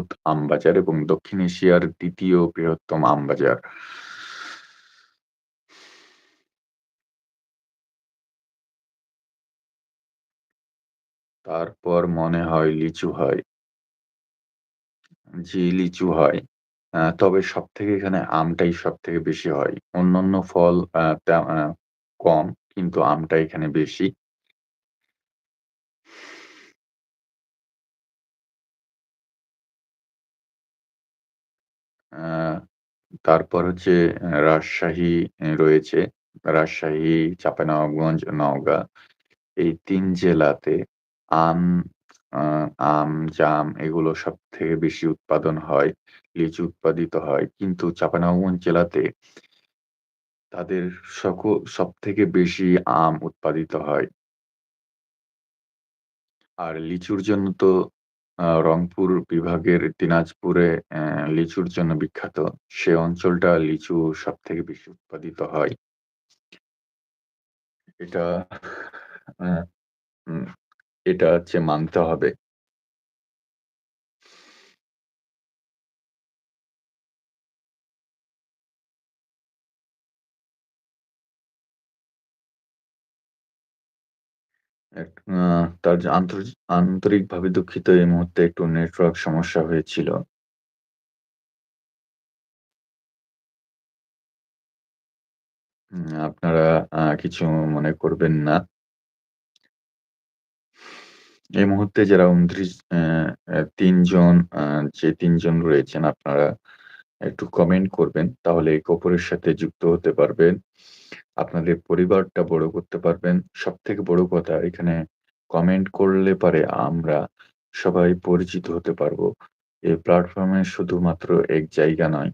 বৃহৎ আমবাজার এবং দক্ষিণ এশিয়ার ২য় বৃহত্তম আমবাজার। তারপর মনে হয় লিচু হয়। জি, লিচু হয়। তবে সবথেকে এখানে আমটাই সবথেকে বেশি হয়। অন্যান্য ফল কম, কিন্তু আমটা এখানে বেশি। আ তারপর হচ্ছে রাজশাহী রয়েছে। রাজশাহী, চাঁপাইনবাবগঞ্জ, নওগাঁ এই ৩ জেলাতে আম, আ আম, জাম এগুলো সবথেকে বেশি উৎপাদন হয়। লিচু উৎপাদিত হয়। কিন্তু চাঁপাইনবাবগঞ্জ জেলাতে তাদের সবথেকে বেশি আম উৎপাদিত হয়। আর লিচুর জন্য তো রংপুর বিভাগের দিনাজপুরে লিচুর জন্য বিখ্যাত। সে অঞ্চলটা লিচু সবথেকে বেশি উৎপাদিত হয়। এটা আ উম এটা হচ্ছে মানতে হবে। এক আ তার যে আন্তরিকভাবে দুঃখিত এই মুহূর্তে একটু নেটওয়ার্ক সমস্যা হয়েছিল। আপনারা কিছু মনে করবেন না। এই মুহূর্তে যারা ২৯ ৩ জন যে ৩ জন রয়েছেন আপনারা একটু কমেন্ট করবেন। তাহলে একে অপরের সাথে যুক্ত হতে পারবেন। আপনাদের পরিবারটা বড় করতে পারবেন। সবথেকে বড় কথা এখানে কমেন্ট করলে পারে আমরা সবাই পরিচিত হতে পারবো। এই প্ল্যাটফর্মে শুধুমাত্র এক জায়গা নয়।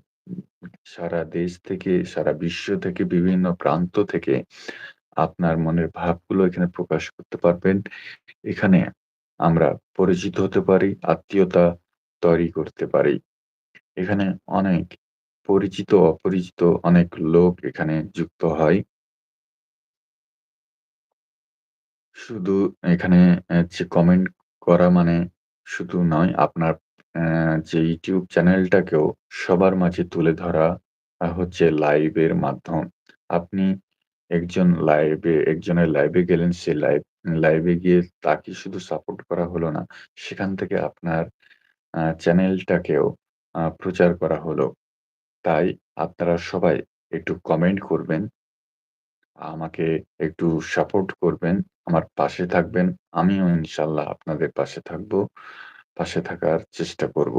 সারা দেশ থেকে, সারা বিশ্ব থেকে, বিভিন্ন প্রান্ত থেকে আপনার মনের ভাবগুলো এখানে প্রকাশ করতে পারবেন। এখানে আমরা পরিচিত হতে পারি, আত্মীয়তা তৈরি করতে পারি। এখানে অনেক পরিচিত, অপরিচিত অনেক লোক এখানে যুক্ত হয়। শুধু এখানে যে কমেন্ট করা মানে শুধু নয়, আপনার যে YouTube চ্যানেলটাকেও সবার মাঝে তুলে ধরা হচ্ছে লাইভের মাধ্যম। আপনি একজনের লাইভে গেলেন, সে লাইভে গিয়ে তাকে শুধু সাপোর্ট করা হলো না, সেখান থেকে আপনার চ্যানেলটাকেও প্রচার করা হলো। তাই আপনারা সবাই একটু কমেন্ট করবেন, আমাকে একটু সাপোর্ট করবেন, আমার পাশে থাকবেন। আমিও ইনশাআল্লাহ আপনাদের পাশে থাকবো। পাশে থাকার চেষ্টা করব।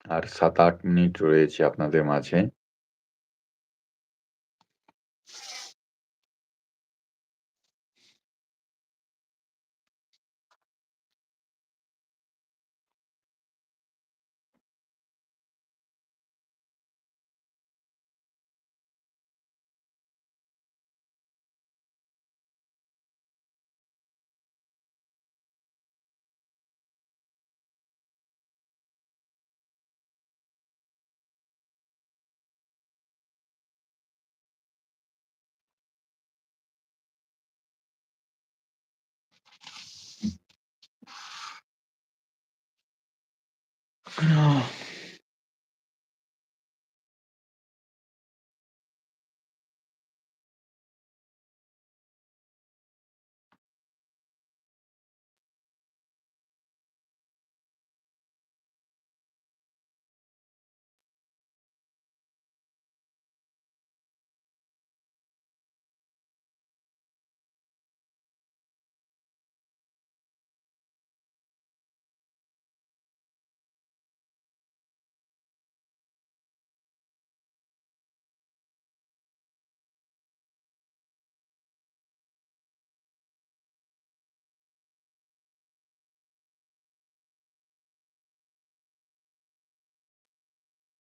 আর ৭-৮ মিনিট রয়েছে আপনাদের মাঝে।